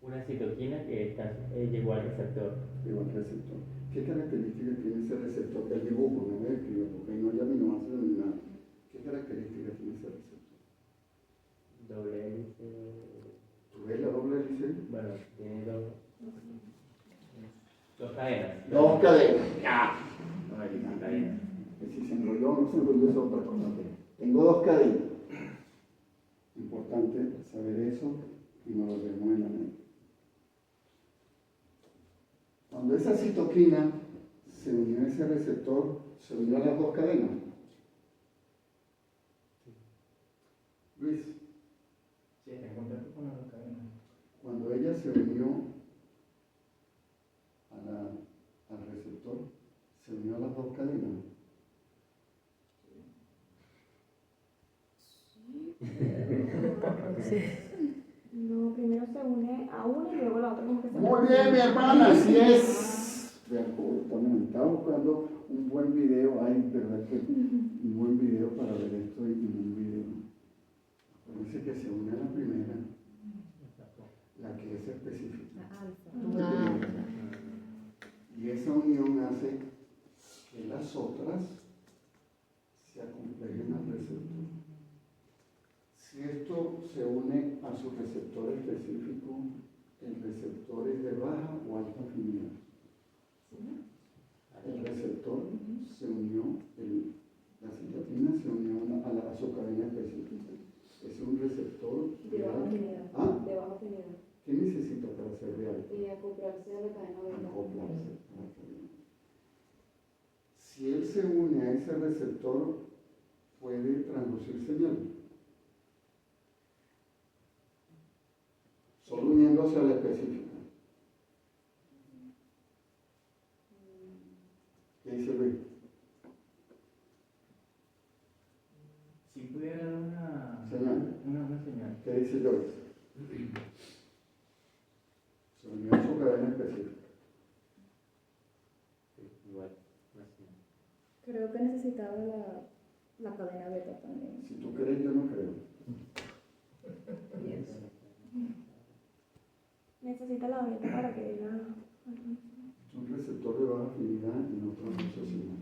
Una citoquina que llegó al receptor. Llegó al receptor. ¿Qué características tiene ese receptor? El dibujo, no me describo, porque no hay aminoácidos ni nada. ¿Qué características tiene ese receptor? Doble hélice. ¿Tú ves la doble hélice? Bueno, tiene dos cadenas. Dos cadenas. ¡Ya! Una cadena. Que si se enrolló o no se enrolló es otra cosa. Tengo dos cadenas. Importante saber eso y nos lo vemos en la mente. Cuando esa citoquina se unió a ese receptor, se unió a las dos cadenas. Luis. Sí, está en contacto con las dos cadenas. Cuando ella se unió al receptor, se unió a las dos cadenas. Sí. No, primero se une a una y luego la otra como que se Muy bien, mi hermana, así es. Estaba buscando un buen video, hay verdad que un buen video para ver esto y un video. Dice que se une a la primera, la que es específica. Ah, Y esa unión hace que las otras se acompleguen al receptor. Si esto se une a su receptor específico, el receptor es de baja o alta afinidad. El receptor se unió, la citoquina se unió a su cadena específica. Es un receptor de baja afinidad. ¿Ah? De baja afinidad. ¿Qué necesita para ser de alta? Acoplarse a la cadena beta. Acoplarse a la cadena. Si él se une a ese receptor, puede transducir señal. Solo uniéndose a la específica. ¿Qué dice Luis? Si pudiera dar una señal. ¿Qué dice Joyce? Se unió a su cadena específica. Sí, igual, una señal. Creo que necesitaba la cadena beta también. Si tú crees, yo no creo. Yes. Necesita la beta para que diga. Es un receptor de baja afinidad y no transduce señal.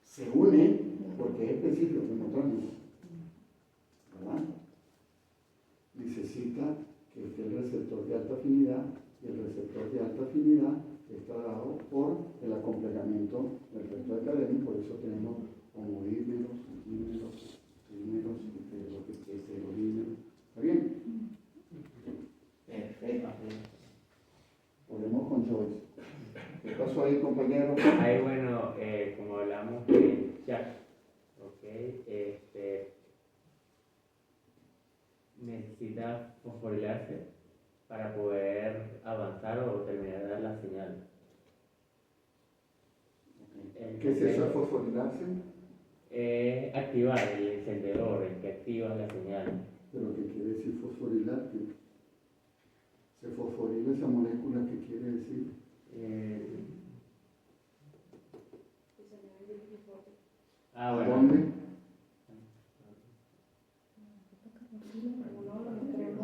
Se une porque es específico, pero no transduce. ¿Verdad? Necesita que esté el receptor de alta afinidad y el receptor de alta afinidad está dado por el acomplegamiento del resto de cadena y por eso tenemos homodímeros, dímeros, trímeros, heterodímeros. ¿Está bien? Perfecto. Volvemos con Joyce. ¿Qué pasó ahí, compañero? Ahí, bueno, como hablamos de chat, ¿ok? Necesita fosforilarse para poder avanzar o terminar de dar la señal. ¿Qué es eso, fosforilarse? Activar el encendedor, el que activa la señal. ¿Pero qué quiere decir fosforilarte? ¿Se fosforila esa molécula? ¿Qué quiere decir? Ah, bueno. ¿Dónde?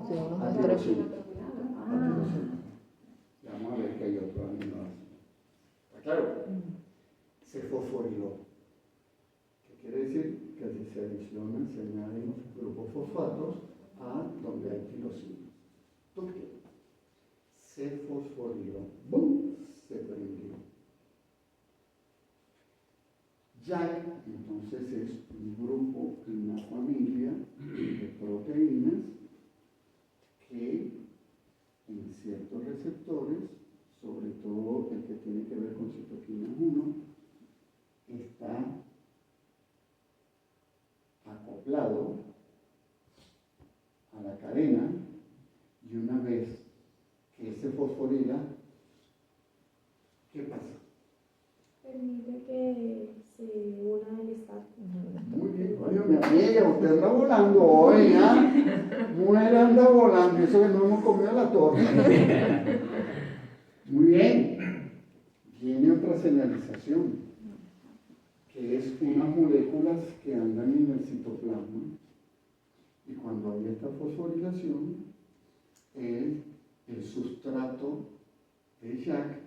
sí, unos Ah, extremos. sí. Vamos a ver que hay otro aminoácido. ¿Está claro? Se fosforiló. ¿Qué quiere decir? Que se adicionan, se añaden grupos fosfatos a donde hay tirosina. ¿Qué? Se fosforiló. ¡Bum! Se prendió. Ya, entonces es un grupo, una familia de proteínas que en ciertos receptores, sobre todo el que tiene que ver con citoquina 1, está acoplado a la cadena y una vez que se fosforila, ¿qué pasa? Permite que se una el estado. Muy bien, oye, mi amiga, usted anda volando hoy, ¿ah? Mujer anda volando, y eso que no hemos comido la torta. Muy bien. Viene otra señalización, que es unas moléculas que andan en el citoplasma. Y cuando hay esta fosforilación, el sustrato de JAK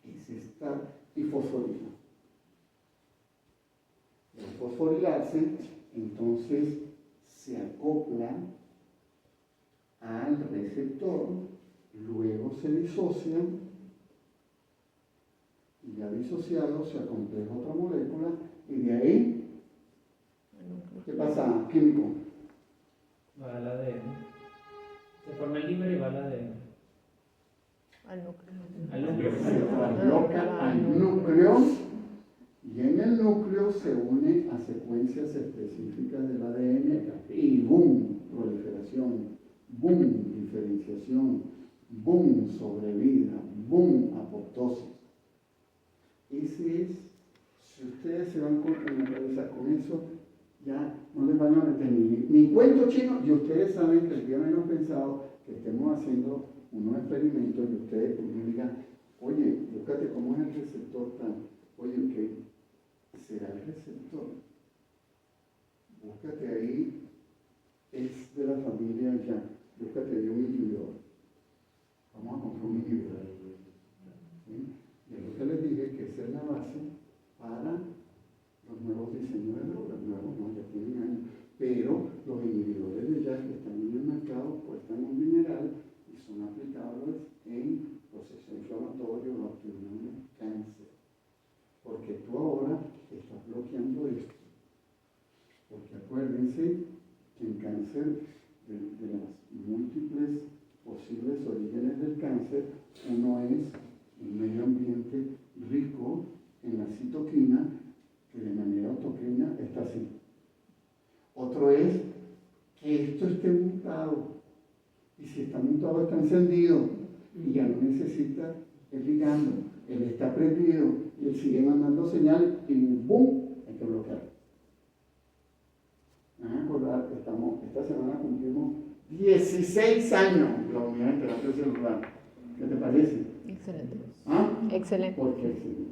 es esta y fosforila. Al fosforilarse, entonces se acopla al receptor, luego se disocia y ya disociado se acompleja otra molécula y de ahí, ¿qué pasa, químico? Va al ADN. Se forma el dímer y va al ADN. Al núcleo. Al núcleo. Se trasloca al núcleo y en el núcleo se une a secuencias específicas del ADN y boom, proliferación, boom, diferenciación, boom, sobrevida, boom, apoptosis. Ese es, si ustedes se van en la cabeza con eso, ya no les van a meter ni cuento chino, y ustedes saben que el día menos pensado que estemos haciendo unos experimentos y ustedes me digan, oye, búscate cómo es el receptor tal, oye, ¿qué será el receptor? Búscate ahí, es de la familia ya, búscate de un inhibidor. Vamos a comprar un inhibidor. ¿Sí? Y es lo que les dije, que esa es la base para los nuevos diseños de drogas, nuevos no, ya tienen años, pero los inhibidores de JAK que están en el mercado cuestan un dineral y son aplicables en procesos inflamatorios, autoinmunes, cáncer. Porque tú ahora estás bloqueando esto. Porque acuérdense que en cáncer, de las múltiples posibles orígenes del cáncer, uno es un medio ambiente rico en la citoquina, que de manera autocrina está así. Otro es que esto esté mutado. Y si está mutado, está encendido. Y ya no necesita el ligando. Él está prendido y él sigue mandando señales y ¡boom! Hay que bloquear. Me van a acordar que esta semana cumplimos 16 años la unidad de terapia celular. ¿Qué te parece? Excelente. ¿Ah? Excelente. ¿Por qué sí?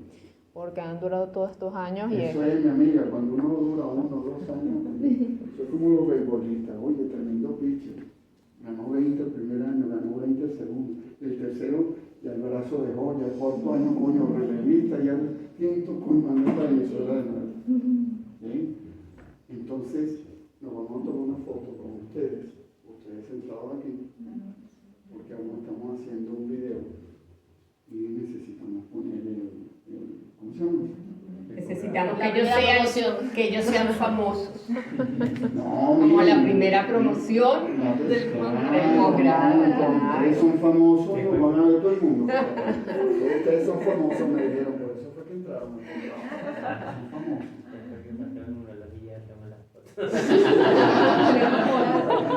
Porque han durado todos estos años y Eso es, mi amiga, cuando uno dura 1 o 2 años, eso es como los beisbolistas, oye, tremendo pitcher. Ganó 20 el primer año, ganó 20 el segundo. El tercero, ya el brazo dejó, ya el cuarto año, coño, relevista, ya el quinto, con mandó para Venezuela de nuevo. ¿Sí? Entonces, nos vamos a tomar una foto con ustedes sentados aquí, porque aún estamos haciendo un video y necesitamos poner ¿cómo se llama? Necesitamos que ellos sean famosos. No, Como miren, la primera promoción del posgrado. Ustedes son famosos, lo van a ver todo el mundo. Ustedes son famosos, me dijeron, por eso fue que entraron. Son famosos.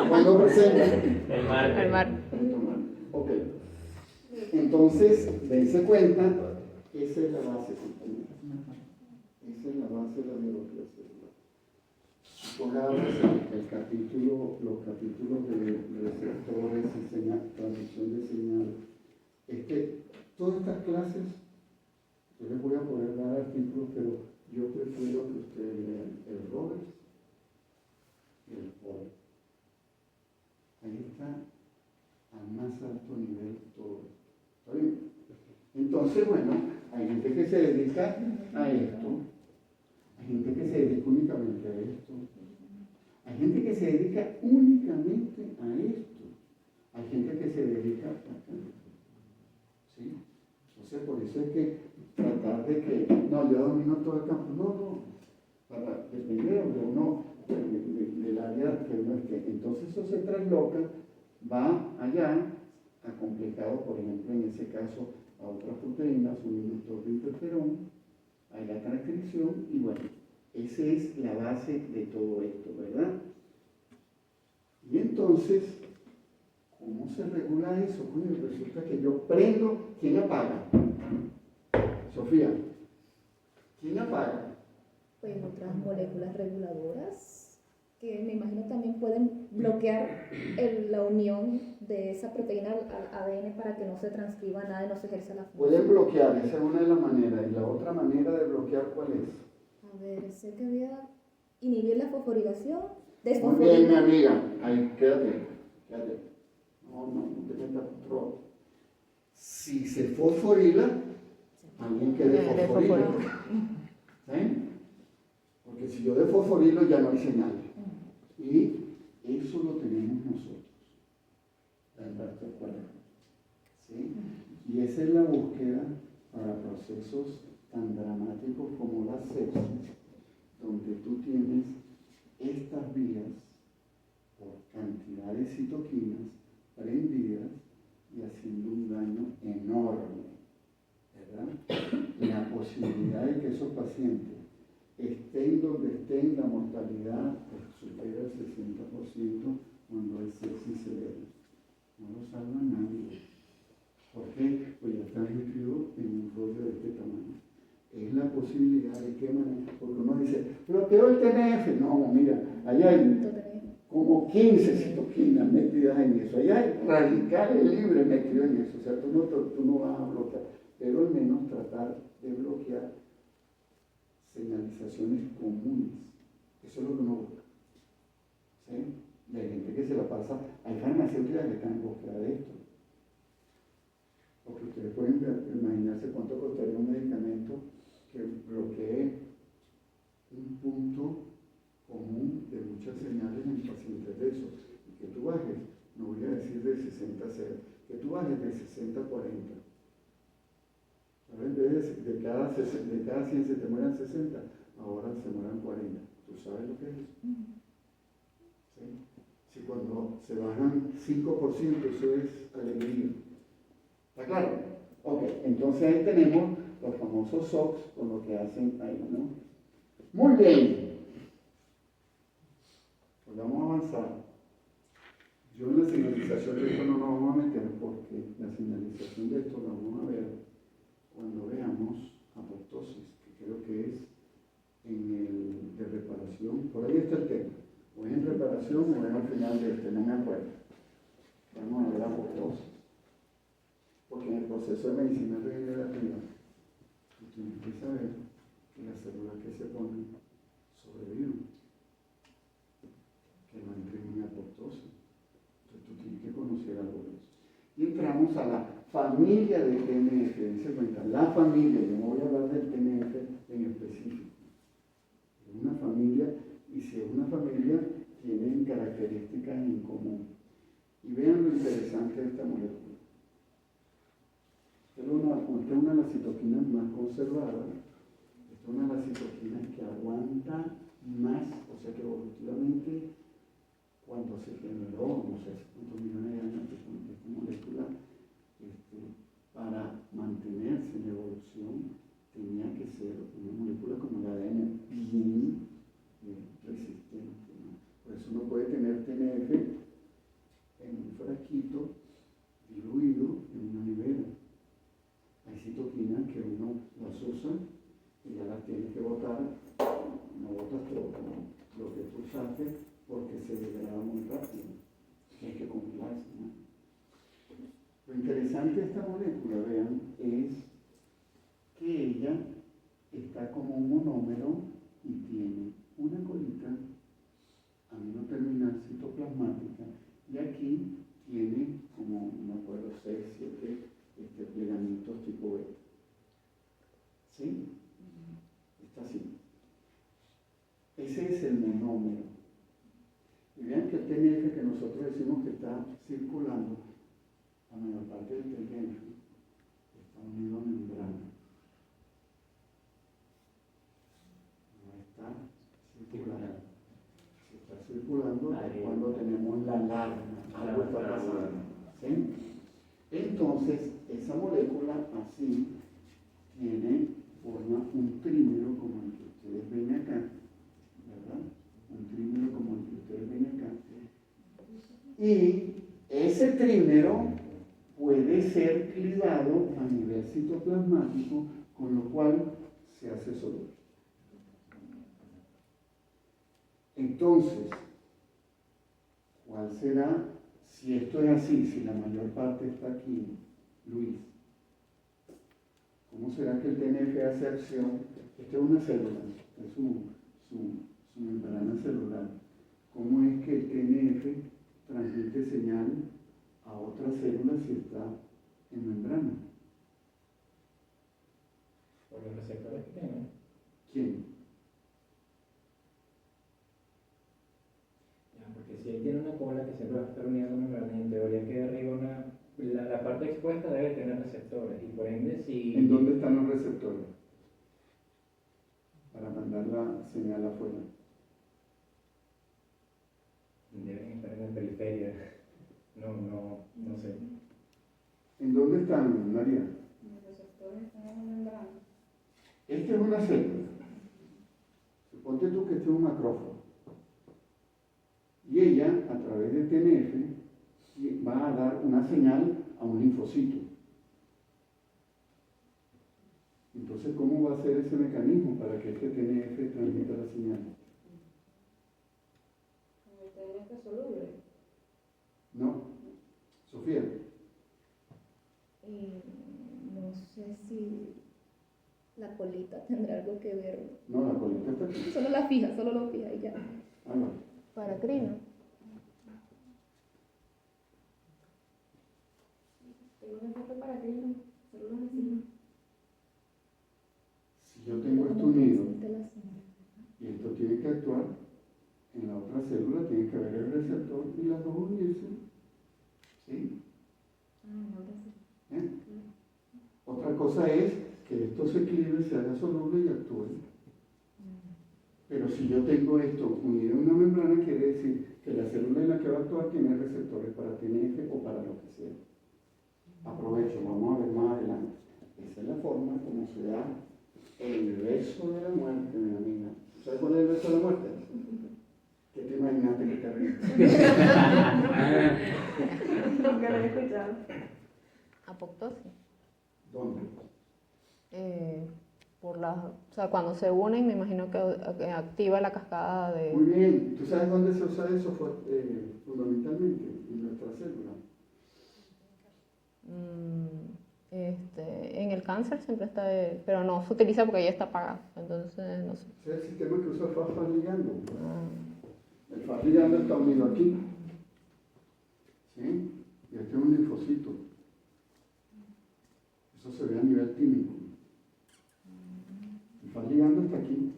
¿Cuándo presentan? El martes. el mar. Ok. Entonces, dense cuenta, esa es la base. Esa es la base de la biología celular. Pongamos los capítulos de receptores y transmisión de señales. Todas estas clases, yo les voy a poder dar artículos, pero yo prefiero que ustedes lean el Roberts y el Paul. Ahí está al más alto nivel todo. ¿Está bien? Entonces, bueno, hay gente que se dedica a esto, hay gente que se dedica únicamente a esto, hay gente que se dedica únicamente a esto, hay gente que se dedica a acá. ¿Sí? Entonces, por eso es que tratar de que, no, yo domino todo el campo, no, para depender de uno, del área que uno esté. Entonces eso se trasloca, va allá, acomplejado, por ejemplo, en ese caso, a otras proteínas, un inductor de interferón, hay la transcripción y bueno, esa es la base de todo esto, ¿verdad? Y entonces, ¿cómo se regula eso? Coño, resulta que yo prendo, ¿quién apaga? Sofía, ¿quién apaga? Pues otras moléculas reguladoras que me imagino también pueden bloquear la unión de esa proteína al ADN para que no se transcriba nada y no se ejerza la función. Pueden bloquear, esa es una de las maneras. ¿Y la otra manera de bloquear cuál es? A ver, sé que había inhibir la fosforilación, Muy bien, mi desfosforilar. amiga. Ahí, quédate. No te metatrol. Si se fosforila, alguien que desfosforila. ¿Sí? Porque si yo desfosforilo ya no hay señal. Y eso lo tenemos nosotros. ¿Sí? Y esa es la búsqueda para procesos tan dramáticos como la sepsis, donde tú tienes estas vías por cantidad de citoquinas prendidas y haciendo un daño enorme, ¿verdad? La posibilidad de que esos pacientes estén donde estén, la mortalidad supera el 60% cuando hay sepsis severa. No lo salva nadie. ¿Por qué? Pues ya están inscritos en un rollo de este tamaño. Es la posibilidad de que manejar, porque uno dice, bloqueo el TNF. No, mira, ahí hay como 15 citoquinas metidas en eso. Ahí hay radicales libres metidos en eso. O sea, tú no vas a bloquear, pero al menos tratar de bloquear señalizaciones comunes. Eso es lo que uno busca. ¿Sí? Y hay gente que se la pasa, hay farmacéuticas que están en búsqueda de esto. Porque ustedes pueden imaginarse cuánto costaría un medicamento que bloquee un punto común de muchas señales en pacientes de esos. Y que tú bajes, no voy a decir de 60 a 0, que tú bajes de 60 a 40. En vez de cada 100 se te mueran 60, ahora se mueran 40. ¿Tú sabes lo que es eso? ¿Sí? Si cuando se bajan 5%, eso es alegría. ¿Está claro? Ok, entonces ahí tenemos los famosos SOX con lo que hacen ahí, ¿no? Muy bien. Pues vamos a avanzar. Yo en la señalización de esto no nos vamos a meter porque la señalización de esto la vamos a ver cuando veamos apoptosis, que creo que es en el de reparación. Por ahí está el tema. O es en reparación o es al final de este, no me acuerdo. Vamos a ver apoptosis. Porque en el proceso de medicina regenerativa, tú tienes que saber que las células que se ponen sobreviven, que no entren en apoptosis. Entonces tú tienes que conocer algo de eso. Y entramos a la familia de TNF. Dice cuenta, la familia, yo no voy a hablar del TNF en específico. Es una familia, y si es una familia, tienen características en común. Y vean lo interesante de esta molécula. Esta es una de las citoquinas más conservadas. Esta es una de las citoquinas que aguanta más, o sea que evolutivamente, cuando se generó, no sé cuántos millones de años esta molécula, para mantenerse en evolución, tenía que ser una molécula como el ADN bien resistente, ¿no? Por eso uno puede tener TNF en un frasquito diluido en una nevera. Hay citoquinas que uno las usa y ya las tienes que botar, no botas todo, ¿no? Lo que tú usaste porque se degrada muy rápido. Hay que congelarse, ¿no? Lo interesante de esta molécula, vean, es que ella está como un monómero y tiene una colita aminoterminal citoplasmática y aquí tiene como, no me acuerdo, 6, 7 plegamientos tipo B. ¿Sí? Está así. Ese es el monómero. Y vean que el TNF que nosotros decimos que está circulando, la mayor parte del TNF está unido a membrana. No está circulando. Si está circulando es cuando tenemos la alarma, algo está pasando. ¿Sí? Entonces, esa molécula así forma un trímero como el que ustedes ven acá, ¿verdad? Un trímero como el que ustedes ven acá. Y ese trímero puede ser clivado a nivel citoplasmático, con lo cual se hace soluble. Entonces, ¿cuál será? Si esto es así, si la mayor parte está aquí, Luis, ¿cómo será que el TNF hace acción? Esta es una célula, es su membrana celular. ¿Cómo es que el TNF transmite señal a otras células si está en membrana. Por los receptores que tienen. ¿Quién? Ya, porque si él tiene una cola que siempre va a estar unida a la membrana, en teoría que arriba la parte expuesta debe tener receptores. Y por ende, si. ¿En dónde están los receptores? Para mandar la señal afuera. Deben estar en la periferia. No sé. ¿En dónde están, María? Los receptores están en la membrana. Esta es una célula. Suponte tú que este es un macrófago. Y ella, a través de TNF, va a dar una señal a un linfocito. Entonces, ¿cómo va a ser ese mecanismo para que este TNF transmita la señal? Con el TNF soluble. No. Sofía. No sé si la colita tendrá algo que ver. No, la colita está aquí. Solo lo fija y ya. Ah, no. Paracrino. Tengo un efecto para que no células así. Si yo tengo esto unido y esto tiene que actuar, en la otra célula tiene que haber el receptor y las dos unirse. ¿Sí? ¿Eh? Otra cosa es que esto se equilibre, se haga soluble y actúe. Pero si yo tengo esto unido en una membrana, quiere decir que la célula en la que va a actuar tiene receptores para TNF o para lo que sea. Aprovecho, vamos a ver más adelante. Esa es la forma como se da el beso de la muerte, mi amiga. ¿Sabes cuál es el beso de la muerte? ¿Qué te imaginaste que te ríes? Nunca lo he escuchado. Apoptosis. ¿Dónde? O sea, cuando se unen, me imagino que activa la cascada de... Muy bien. ¿Tú sabes dónde se usa eso fundamentalmente? En nuestra célula. En el cáncer siempre está, pero no se utiliza porque ya está apagado, entonces no sé. Ese es el sistema que usa el FAS ligando. El FAS ligando está unido aquí. ¿Sí? Y este es un linfocito. Eso se ve a nivel químico. El FAS ligando está aquí.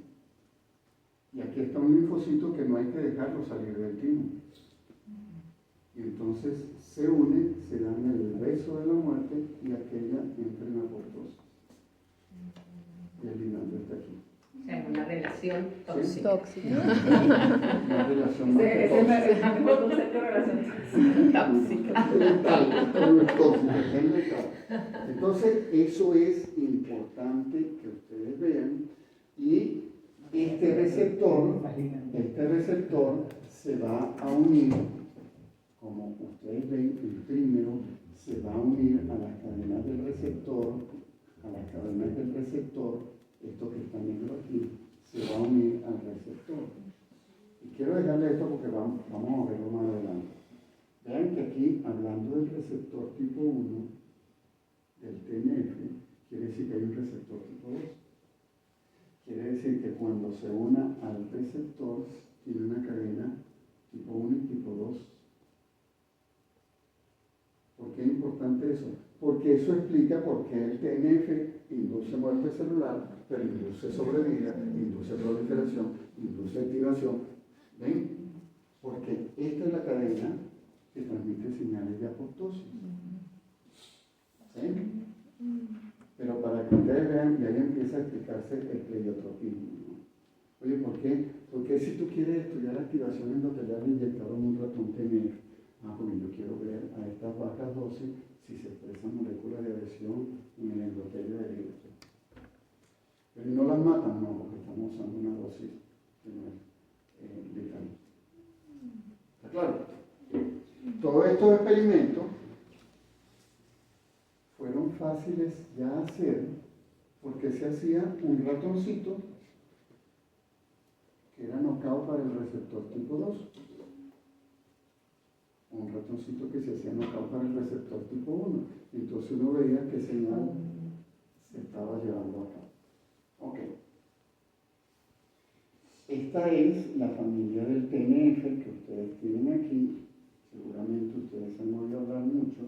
Y aquí está un linfocito que no hay que dejarlo salir del timo. Y entonces se une, se dan el beso de la muerte y aquella entra en apoptosis. Y el ligando está aquí. O sea, es una relación tóxica. Tóxica. Una relación más que Ese tóxica. es el mejor concepto de relación. Tóxica. Entonces, eso es importante que ustedes vean. Y este receptor se va a unir, como ustedes ven, el trímero se va a unir a las cadenas del receptor, esto que está negro aquí, se va a unir al receptor. Y quiero dejarle esto porque vamos a verlo más adelante. Vean que aquí, hablando del receptor tipo 1, del TNF, quiere decir que hay un receptor tipo 2. Quiere decir que cuando se una al receptor, tiene una cadena tipo 1 y tipo 2. ¿Por qué es importante eso? Porque eso explica por qué el TNF induce muerte celular, pero induce sobrevida, induce proliferación, induce activación. ¿Ven? Porque esta es la cadena que transmite señales de apoptosis. ¿Sí? Pero para que ustedes vean, y ahí empieza a explicarse el pleiotropismo, ¿no? Oye, ¿por qué? Porque si tú quieres estudiar activación endotelial inyectada en un ratón TNF, porque yo quiero ver a estas bajas dosis si se expresan moléculas de adhesión en el endotelio del hígado. Pero no las matan, no, porque estamos usando una dosis que no es letal. ¿Está claro? Todos estos experimentos fueron fáciles ya hacer porque se hacía un ratoncito que era knockout para el receptor tipo 2. Un ratoncito que se hacía knockout para el receptor tipo 1. Entonces uno veía qué señal se estaba llevando a cabo. Ok. Esta es la familia del TNF que ustedes tienen aquí. Seguramente ustedes han oído hablar mucho.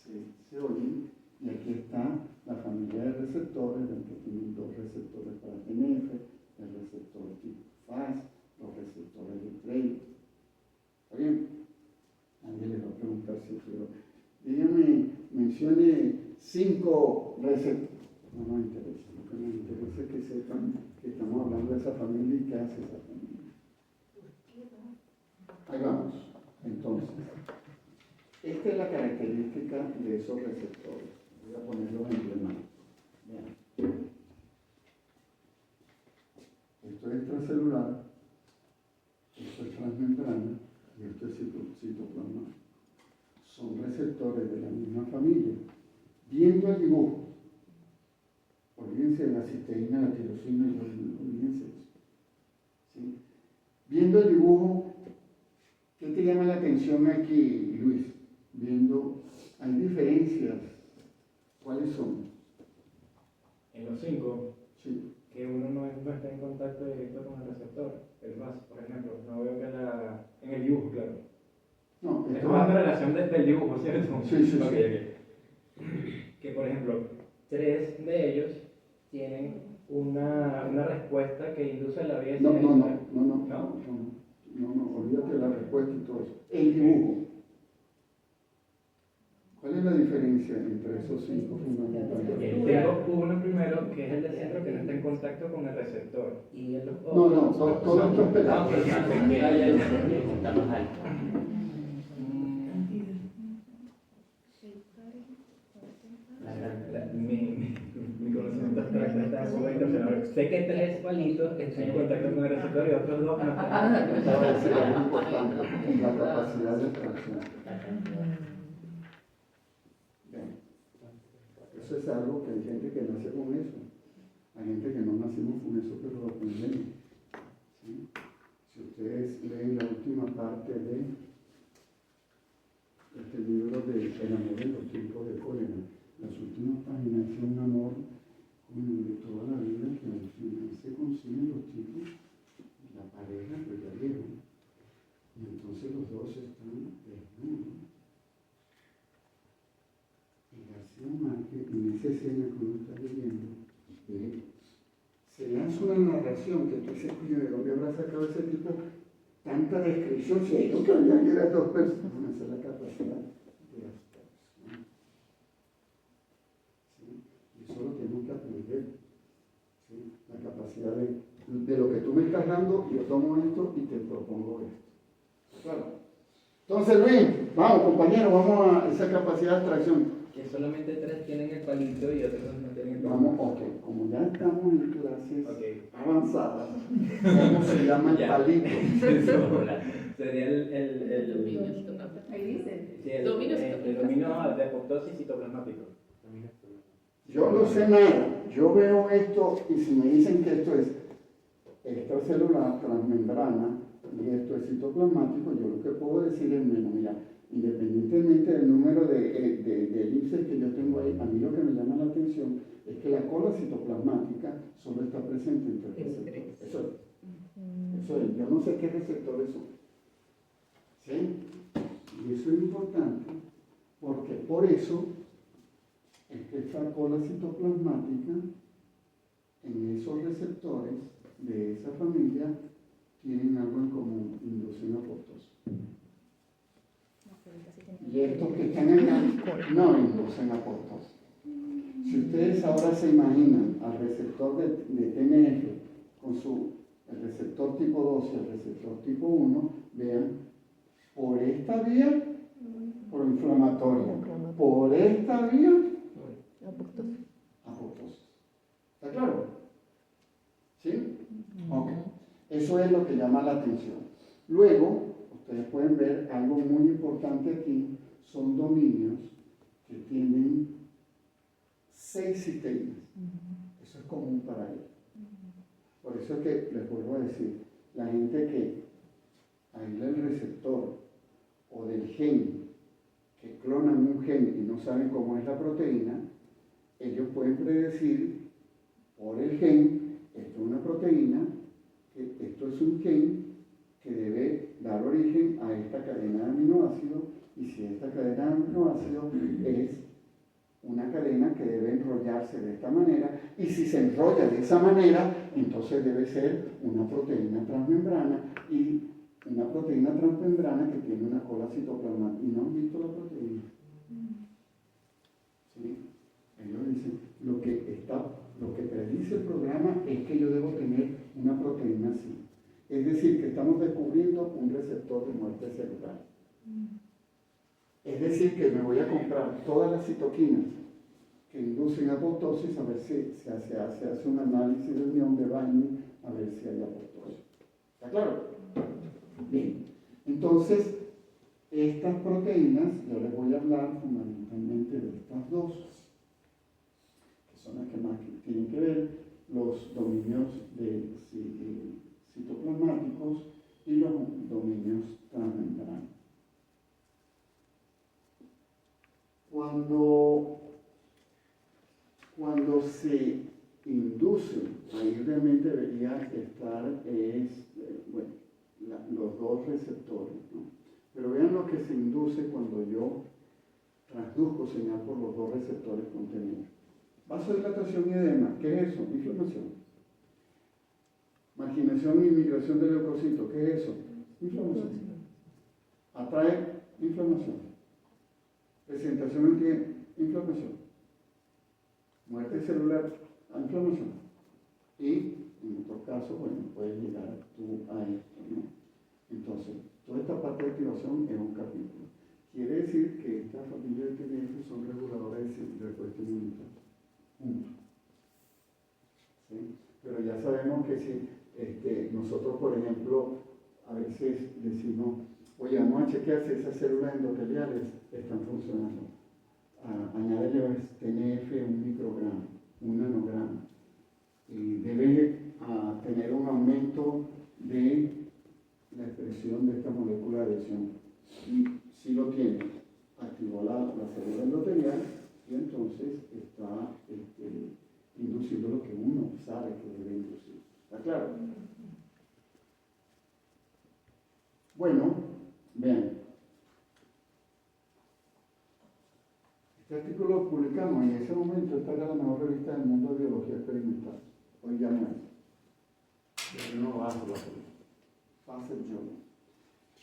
se oyen. Y aquí está la familia de receptores, ven que tienen dos receptores para TNF, el receptor tipo FAS, los receptores de Trey. ¿Está bien? Nadie les va a preguntar si quiero. Dígame, mencione 5 receptores. No me interesa, lo que me interesa es que sepan que estamos hablando de esa familia y qué hace esa familia. Ahí vamos. Entonces, esta es la característica de esos receptores. Voy a ponerlos emblemáticos. Vean. Esto es extracelular, esto es transmembrana y esto es citoplasma. Son receptores de la misma familia. Viendo el dibujo, olvídense de la cisteína, la tirosina, olvídense de eso. ¿Sí? Viendo el dibujo, ¿qué te llama la atención aquí, Luis? Viendo, hay diferencias. ¿Cuáles son? En los 5, Sí. que uno no está en contacto directo con el receptor. El VAS, por ejemplo, no veo que en el dibujo, claro. No, Es más la relación del dibujo, ¿cierto? Sí, sí, Ok, sí. ok. Que, por ejemplo, 3 de ellos tienen una respuesta que induce la vía No, sinovial. olvídate de la respuesta y todo eso. El dibujo. ¿Cuál es la diferencia entre esos 5 fundamentales? Tengo uno primero, que es el de centro, que no está en contacto con el receptor. Y el No, todo esto es pelado. Está más alto. Mi conocimiento abstracto está muy distorsionado. Sé que 3 palitos están en contacto con el receptor y otros 2 no están. Eso va a ser algo importante, la capacidad de extracción. Bien. Eso es algo que hay gente que nace con eso. Hay gente que no nacimos con eso, pero lo aprendemos. ¿Sí? Si ustedes leen la última parte de este libro de El amor en los tiempos de cólera, las últimas páginas es un amor de toda la vida que al final se consiguen los tipos, la pareja, pues ya vieron, y entonces los dos están desnudos. Y García Márquez, en esa escena que uno está leyendo, se lanza una narración que tú dices, coño, ¿de dónde habrá sacado ese tipo tanta descripción? Si hay lo que había que eran 2 personas, esa es la capacidad de abstracción. ¿Sí? Y eso lo tenemos que aprender. ¿Sí? La capacidad de lo que tú me estás dando, yo tomo esto y te propongo esto. Claro. Entonces, Luis, vamos, compañero, vamos a esa capacidad de abstracción. Que solamente 3 tienen el palito y otros 2 no tienen el palito. Vamos, ok, como ya estamos en clases avanzadas, ¿cómo se llama el Ya. palito? Sería el Dominio citoplasmático. Ahí dice. Sí, el Dominio dominio de apoptosis citoplasmático. Yo no sé nada, yo veo esto y si me dicen que esto es extracelular, transmembrana y esto es citoplasmático, yo lo que puedo decir es, mira, independientemente del número de elipses que yo tengo ahí, a mí lo que me llama la atención es que la cola citoplasmática solo está presente en 3 receptores. Eso es, yo no sé qué receptores son. ¿Sí? Y eso es importante porque por eso es que esta cola citoplasmática en esos receptores de esa familia tienen algo en común, inducen apoptosis. Y estos que están acá no inducen apoptosis. Si ustedes ahora se imaginan al receptor de TNF con el receptor tipo 2 y el receptor tipo 1, vean, por esta vía, por inflamatoria, por esta vía, apoptosis. ¿Está claro? ¿Sí? Ok. Eso es lo que llama la atención. Luego, ustedes pueden ver algo muy importante aquí, son dominios que tienen 6 cisteínas. Eso es común para ellos. Por eso es que les vuelvo a decir, la gente que aísla el receptor o del gen, que clonan un gen y no saben cómo es la proteína, ellos pueden predecir por el gen, esto es una proteína, que esto es un gen que debe dar origen a esta cadena de aminoácidos, y si esta cadena aminoácido es una cadena que debe enrollarse de esta manera, y si se enrolla de esa manera, entonces debe ser una proteína transmembrana, y una proteína transmembrana que tiene una cola citoplasmática. ¿Y no han visto la proteína? ¿Sí? Ellos dicen, lo que predice el programa es que yo debo tener una proteína así. Es decir, que estamos descubriendo un receptor de muerte celular. Es decir, que me voy a comprar todas las citoquinas que inducen apoptosis, a ver si se hace un análisis de unión de binding, a ver si hay apoptosis. ¿Está claro? Bien. Entonces, estas proteínas, yo les voy a hablar fundamentalmente de estas dos, que son las que más tienen que ver, los dominios citoplasmáticos y los dominios transmembranos. Cuando se induce, ahí realmente debería estar los dos receptores, ¿no? Pero vean lo que se induce cuando yo transduzco señal por los dos receptores contenidos. Vasodilatación y edema, ¿qué es eso? Inflamación. Marginación y migración del leucocito, ¿qué es eso? Inflamación. Atrae inflamación. Presentación anti-inflamación. Muerte celular, inflamación. Y en otro caso, bueno, puedes llegar tú a esto, ¿no? Entonces, toda esta parte de activación es un capítulo. Quiere decir que esta familia de TNF son reguladores de respuesta inmunitaria. Punto. ¿Sí? Pero ya sabemos que si nosotros, por ejemplo, a veces decimos, oye, vamos a chequear si esas células endoteliales están funcionando. Añádele TNF un microgramo, un nanogramo. Y debe tener un aumento de la expresión de esta molécula de adhesión. Y si lo tiene, activó la célula endotelial y entonces está induciendo lo que uno sabe que debe inducir. ¿Está claro? Bueno, vean. Este artículo lo publicamos, en ese momento esta era la mejor revista del mundo de biología experimental. Hoy ya no es. Pero no bajo la revista. Facet Journal.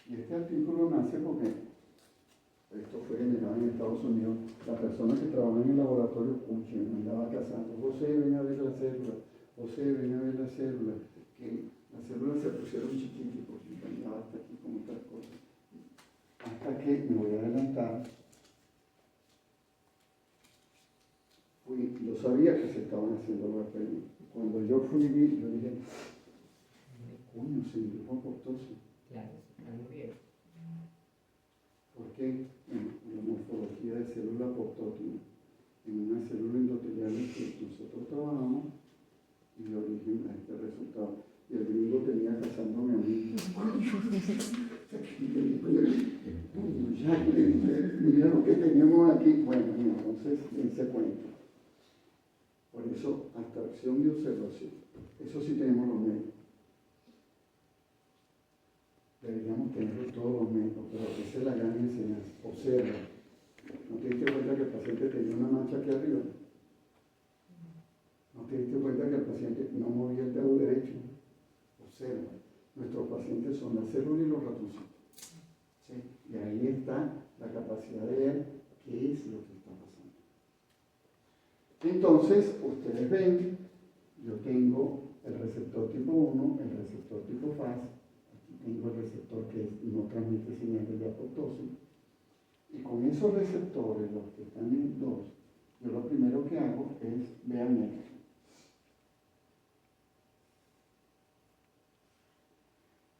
Y este artículo nace porque esto fue generado en Estados Unidos. La persona que trabajaba en el laboratorio, me andaba cazando. José, ven a ver la célula. José, ven a ver la célula. Que las células se pusieron chiquiticos y andaba hasta aquí con otras cosas. Hasta que, me voy a adelantar, yo sabía que se estaban haciendo los experimentos. Cuando yo fui, yo dije, coño, se indujo apoptosis. Claro, está muy bien. Porque en la morfología de célula apoptótica, en una célula endotelial que nosotros trabajamos, y de origen a este resultado. Y el gringo tenía cazándome a mí. Mira lo que teníamos aquí. Bueno, entonces, dense cuenta. Por eso, abstracción y observación. Eso sí tenemos los médicos. Deberíamos tener todos los médicos, pero esa es la gran enseñanza. Observa. ¿No te diste cuenta que el paciente tenía una mancha aquí arriba? ¿No te diste cuenta que el paciente no movía el dedo derecho? Observa. Nuestros pacientes son la célula y los ratoncitos. ¿Sí? Y ahí está la capacidad de ver qué es lo que está pasando. Entonces, ustedes ven, yo tengo el receptor tipo 1, el receptor tipo FAS, aquí tengo el receptor que no transmite señales de apoptosis, y con esos receptores, los que están en 2, yo lo primero que hago es, vean esto.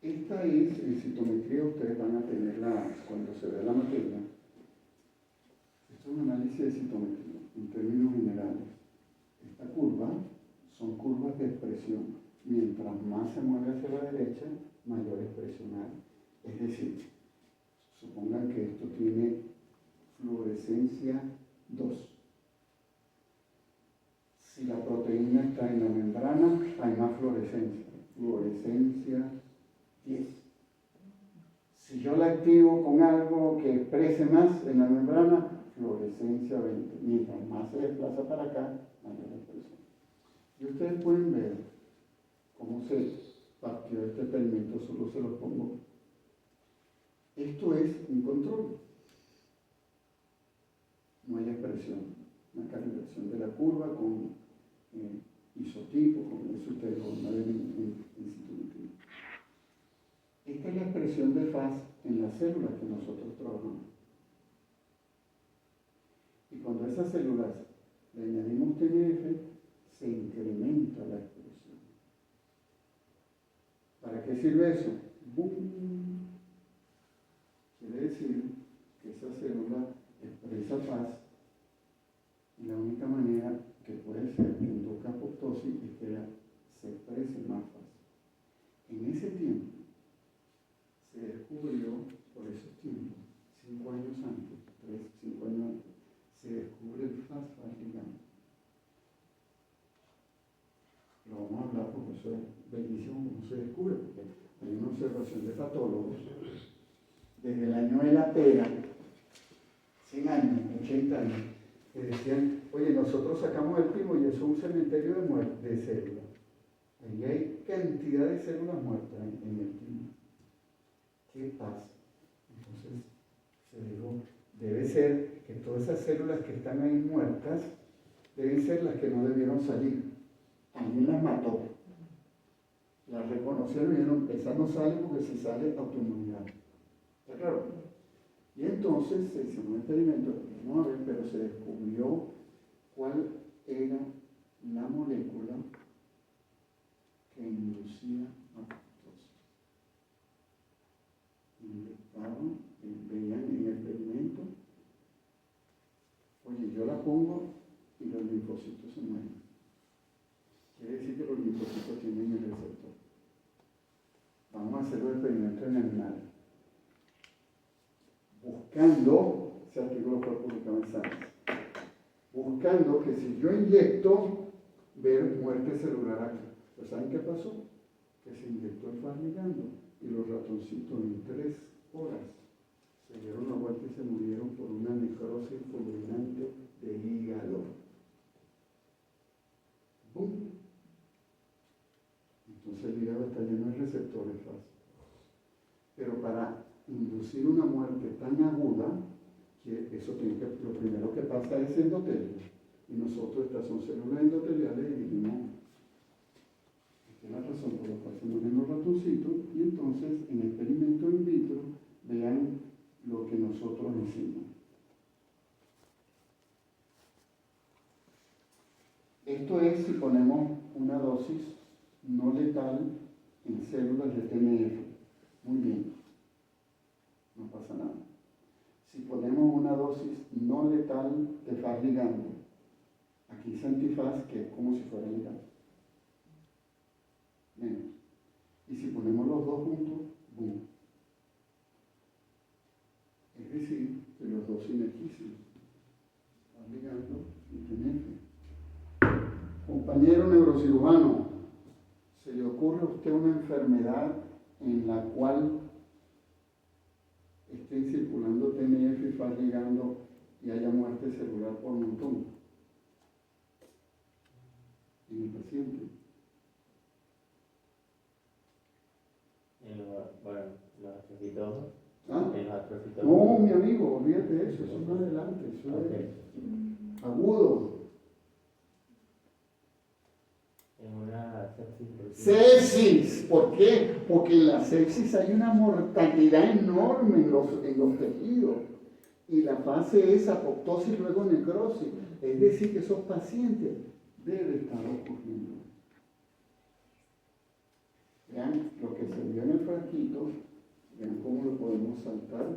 Esta es, en citometría ustedes van a tenerla cuando se vea la materia. Esto es un análisis de citometría, en términos generales. Esta curva son curvas de expresión. Mientras más se mueve hacia la derecha, mayor expresión hay. Es decir, supongan que esto tiene fluorescencia 2. Si la proteína está en la membrana, hay más fluorescencia. Fluorescencia 10. Si yo la activo con algo que exprese más en la membrana, fluorescencia 20. Mientras más se desplaza para acá, mayor expresión. Y ustedes pueden ver cómo se partió este experimento, solo se los pongo. Esto es un control. No hay expresión, una calibración de la curva con isotipo, como eso ustedes lo van a ver en instituto. Esta es la expresión de faz en las células que nosotros trabajamos. Y cuando a esas células le añadimos TNF, se incrementa la expresión. ¿Para qué sirve eso? ¡Bum! Quiere decir que esa célula expresa faz y la única manera que puede ser que induzca apoptosis es que se exprese más faz. En ese tiempo se descubrió, por esos tiempos, 5 años antes, 5 años antes, se descubre el faz ligando. Lo vamos a hablar porque eso es bellísimo cómo se descubre, porque hay una observación de patólogos desde el año de la pera, 100 años, 80 años, que decían, oye, nosotros sacamos el timo y eso es un cementerio de células. Ahí hay cantidad de células muertas en el timo. ¿Qué pasa? Entonces se dijo, debe ser que todas esas células que están ahí muertas deben ser las que no debieron salir. Alguien las mató. Las reconocieron y dijeron, esa no sale porque si sale autoinmunidad. ¿Está claro? Y entonces se hizo un experimento, vamos a ver, pero se descubrió cuál era la molécula que inducía apoptosis. Inyectaron, veían en el experimento, oye, yo la pongo y los linfocitos se mueren. Quiere decir que los linfocitos tienen el receptor. Vamos a hacer los experimentos en animales. Buscando, ese artículo fue publicado en Science, buscando que si yo inyecto, ver muerte celular acá. Pues ¿saben qué pasó? Que se inyectó el faz ligando y los ratoncitos en 3 horas se dieron la vuelta y se murieron por una necrosis fulminante del hígado. ¡Bum! Entonces el hígado está lleno de receptores faz. Pero para inducir una muerte tan aguda, que eso tiene que, lo primero que pasa es endotelio. Y nosotros, estas son células endoteliales y dijimos, esta es la razón por la cual se mueren los ratoncitos, y entonces en experimento in vitro, vean lo que nosotros hicimos. Esto es si ponemos una dosis no letal en células de TNF. Muy bien. No pasa nada. Si ponemos una dosis no letal de faz ligando, aquí es antifaz, que es como si fuera ligando. Menos. Y si ponemos los dos juntos, boom. Es decir, que los dos sinergizan. Faz ligando y TNF. Compañero neurocirujano, ¿se le ocurre a usted una enfermedad en la cual estén circulando TNF y faz ligando y haya muerte celular por montón en el paciente? Los atrofitomas. ¿Ah? En los atrofitomas. No, mi amigo, olvídate de eso, eso es más adelante, eso es agudo. En una sepsis. Sepsis, ¿por qué? Porque en la sepsis hay una mortalidad enorme en los tejidos. Y la fase es apoptosis, luego necrosis. Es decir, que esos pacientes deben estar ocurriendo. Vean lo que se vio en el frasquito, vean cómo lo podemos saltar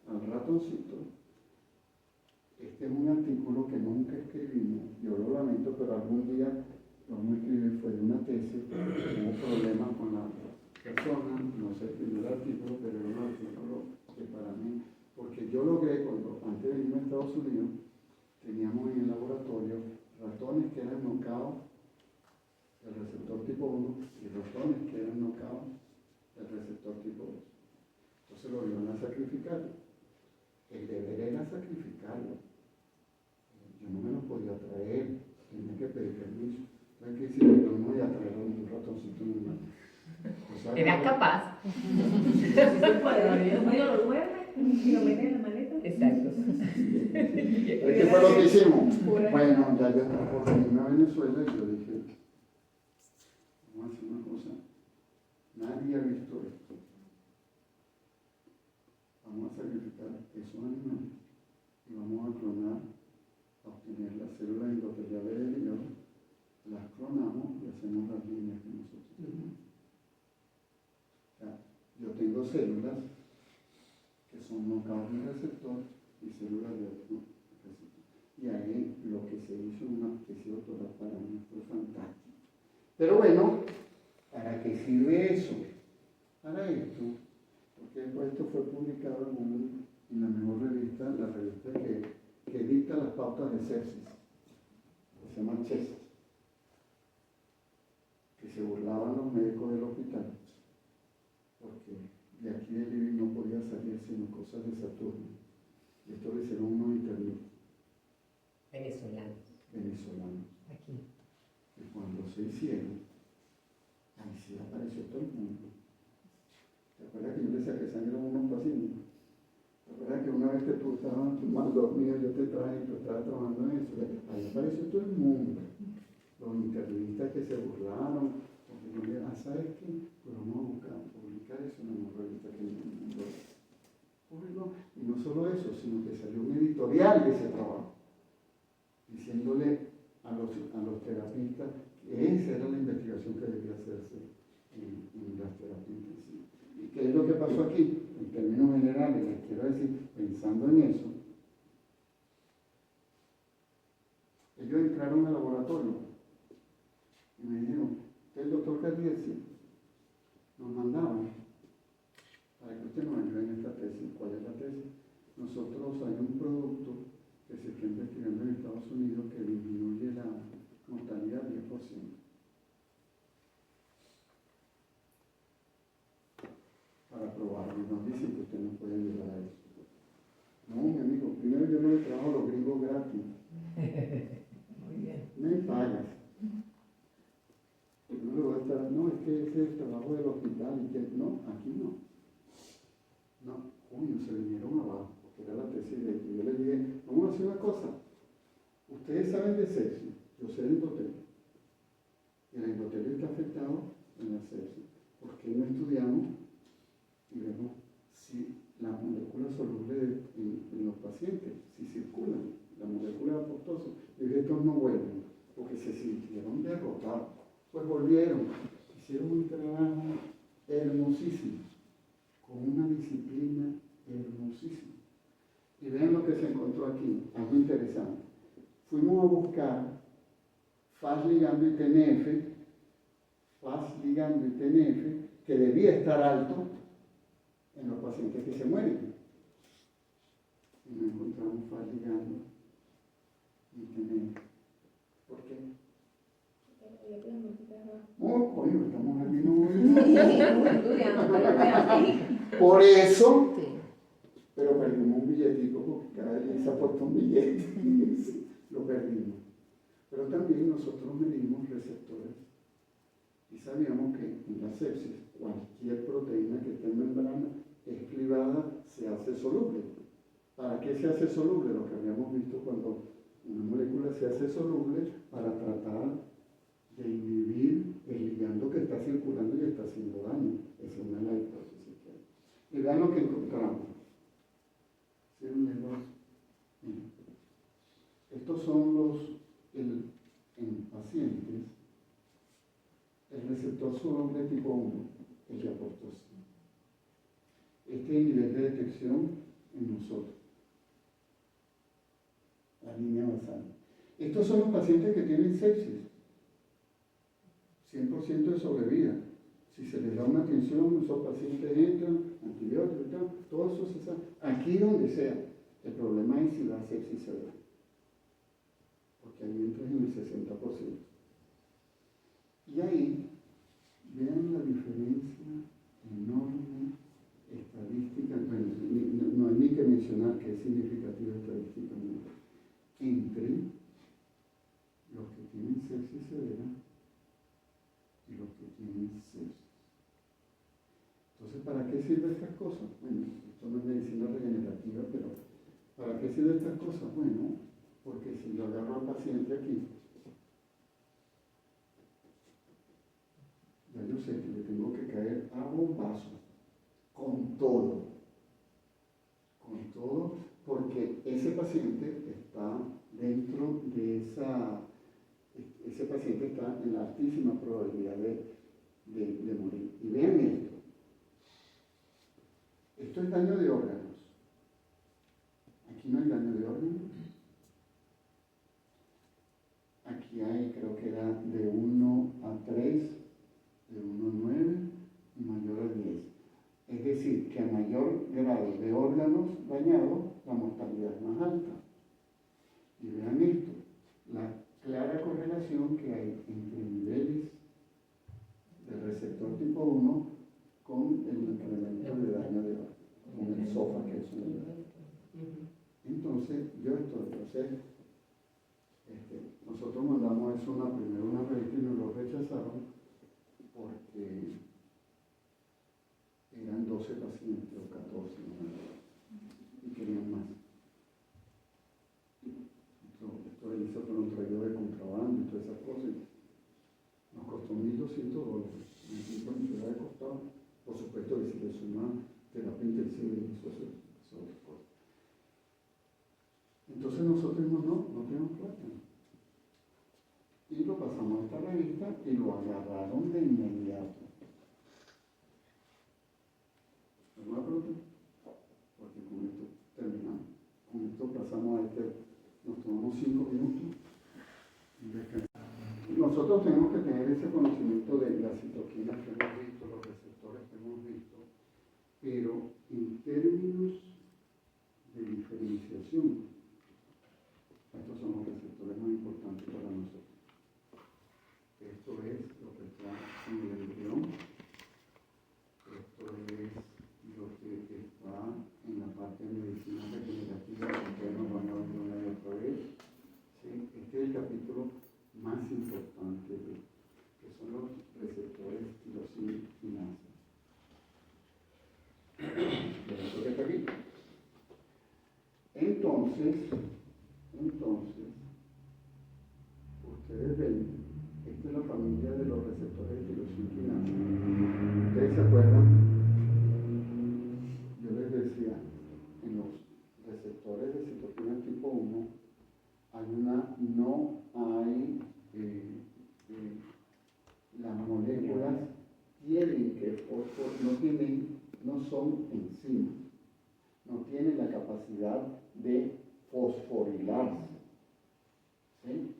al ratoncito. Este es un artículo que nunca escribimos, yo lo lamento, pero algún día lo vamos a escribir, fue de una tesis, hubo problemas con la persona, no se escribió el artículo, pero era un artículo que para mí, porque yo logré, antes de irme a Estados Unidos, teníamos en el laboratorio ratones que eran knockout del receptor tipo 1 y ratones que eran knockout del receptor tipo 2. Entonces lo iban a sacrificar. El deber era sacrificarlo. Yo no me lo podía traer, tenía que pedir permiso. Entonces, ¿qué hicieron? Yo no voy a traer un ratoncito en mi mano. O sea, ¿Eras capaz? Sí se puede, el medio lo duerme y lo mete en la maleta. Exacto. ¿qué fue lo que hicimos? Bueno, ya yo estaba por venirme a Venezuela y yo dije, vamos a hacer una cosa. Nadie ha visto esto. Vamos a sacrificar esos animales y vamos a clonar, a obtener las células endoteliales del hígado, las clonamos y hacemos las líneas que nosotros tenemos. O sea, yo tengo células que son knockout de receptor y células de otro receptor. Y ahí lo que se hizo en una especie de doctorado para mí fue fantástico. Pero bueno, ¿para qué sirve eso? Para esto, porque después esto fue publicado en la mejor revista, la revista que dicta las pautas de sepsis, que se llama CHEST, que se burlaban los médicos del hospital, porque de aquí de Libia no podía salir sino cosas de Saturno. Y esto lo hicieron unos internos venezolanos. Aquí. Y cuando se hicieron, ahí sí apareció todo el mundo. ¿Te acuerdas que yo le saqué sangre a unos pacientes? ¿Te acuerdas que una vez que tú estabas mal dormido, yo te traje y tú estabas trabajando en eso? Ahí apareció todo el mundo. Los internistas que se burlaron, porque yo le dije, ¿sabes qué? Pues vamos a buscar, publicar eso en una revista que el mundo publicó. Y no solo eso, sino que salió un editorial de ese trabajo, diciéndole a los terapistas que esa era la investigación que debía hacerse en las terapias intensivas. ¿Y qué es lo que pasó aquí? En términos generales, les quiero decir, pensando en eso, ellos entraron al laboratorio y me dijeron, el doctor Cardiesi nos mandaban para que usted nos ayude en esta tesis. ¿Cuál es la tesis? Nosotros hay un producto que se está investigando en Estados Unidos que disminuye la mortalidad 10%. Para probarlo, nos dicen que usted no puede ayudar a eso. No, mi amigo, primero yo no le trabajo a los gringos gratis. Muy bien. Me pagas. No le voy a estar, no, es que ese es el trabajo del hospital y que no, aquí no. No, coño, se vinieron abajo, porque era la tesis de ellos. Yo les dije, vamos a hacer una cosa. Ustedes saben de sepsis, yo sé de endotelio. Y el endotelio está afectado en la sepsis. ¿Por qué no estudiamos y vemos si la molécula soluble en los pacientes, si circulan, la molécula de apoptosis? Y estos no vuelven, porque se sintieron derrotados. Pues volvieron, hicieron un trabajo hermosísimo, con una disciplina hermosísima. Y vean lo que se encontró aquí, algo interesante. Fuimos a buscar FAS ligando y TNF, que debía estar alto en los pacientes que se mueren. Y no encontramos FAS ligando y TNF. ¿Por qué? Oh, coño, estamos aquí, no. Por eso, pero perdimos un billetico porque cada vez se ha puesto un billete. Lo perdimos. Pero también nosotros medimos receptores y sabíamos que en la sepsis cualquier proteína que esté en membrana es clivada, se hace soluble. ¿Para qué se hace soluble? Lo que habíamos visto cuando una molécula se hace soluble para tratar de inhibir el ligando que está circulando y está haciendo daño. Esa es una de las hipótesis que hay. Y vean lo que encontramos. Estos son en pacientes, el receptor soluble tipo 1, el de apoptosis. Este es el nivel de detección en nosotros. La línea basal. Estos son los pacientes que tienen sepsis. 100% de sobrevida. Si se les da una atención, esos pacientes entran, antibióticos y tal, todo eso se sabe. Aquí donde sea. El problema es si la sepsis se da. Porque ahí entras en el 60%. Y ahí, vean la diferencia enorme estadística mencionar que es significativa estadísticamente, entre los que tienen sepsis severa y los que tienen sepsis. Entonces, ¿para qué sirven estas cosas? Bueno, esto no es medicina regenerativa, pero ¿para qué sirven estas cosas? Bueno, porque si yo agarro al paciente aquí, ya yo sé que le tengo que caer a bombazo, con todo, porque ese paciente está dentro de ese paciente está en la altísima probabilidad de morir. Y vean esto. Esto es daño de órganos. Aquí no hay daño de órganos. Aquí hay, creo que era de 1 a 3, de 1 a 9 y mayor a 10. Es decir, que a mayor grado de órganos dañados, la mortalidad es más alta. Y vean esto, la clara correlación que hay entre niveles del receptor tipo 1 con el incremento de daño de órganos, con el SOFA, que es un nivel. Entonces, nosotros mandamos eso primero una revista y nos lo rechazaron porque eran 12 pacientes o 14, ¿no? Y querían más. Esto le hizo con un traído de contrabando y todas esas cosas. Nos costó $1,200. Me hubiera costado, por supuesto, que si le suma terapia intensiva y eso otras cosas. Entonces nosotros dijimos, no tenemos plata. Y lo pasamos a esta revista y lo agarraron de inmediato. ¿Alguna pregunta? Porque con esto terminamos. Con esto pasamos a nos tomamos 5 minutos y descansamos. Nosotros tenemos que tener ese conocimiento de las citoquinas que hemos visto, los receptores que hemos visto, pero en términos de diferenciación, estos son los receptores más importantes para nosotros. Esto es lo que está en el embrión, esto es lo que está en la parte de medicina regenerativa, que nos van a ver una y otra vez. ¿Sí? Este es el capítulo más importante, que son los receptores tirosina. Esto que está aquí. Entonces, ustedes ven, esta es la familia de los receptores de tirosina. ¿Ustedes se acuerdan? Yo les decía, en los receptores de citoquina tipo 1, las moléculas tienen que no son enzimas, no tienen la capacidad de fosforilarse. ¿Sí?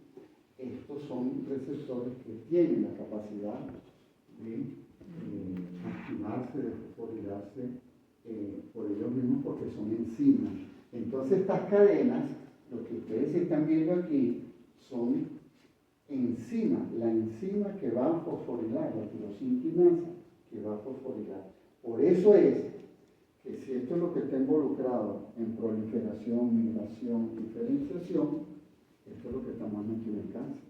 Estos son receptores que tienen la capacidad de activarse, de fosforilarse por ellos mismos porque son enzimas. Entonces estas cadenas, lo que ustedes están viendo aquí, son enzimas, la enzima que va a fosforilar, la tirosina que va a fosforilar. Por eso es que si esto es lo que está involucrado en proliferación, migración, diferenciación, esto es lo que está más metido en cáncer.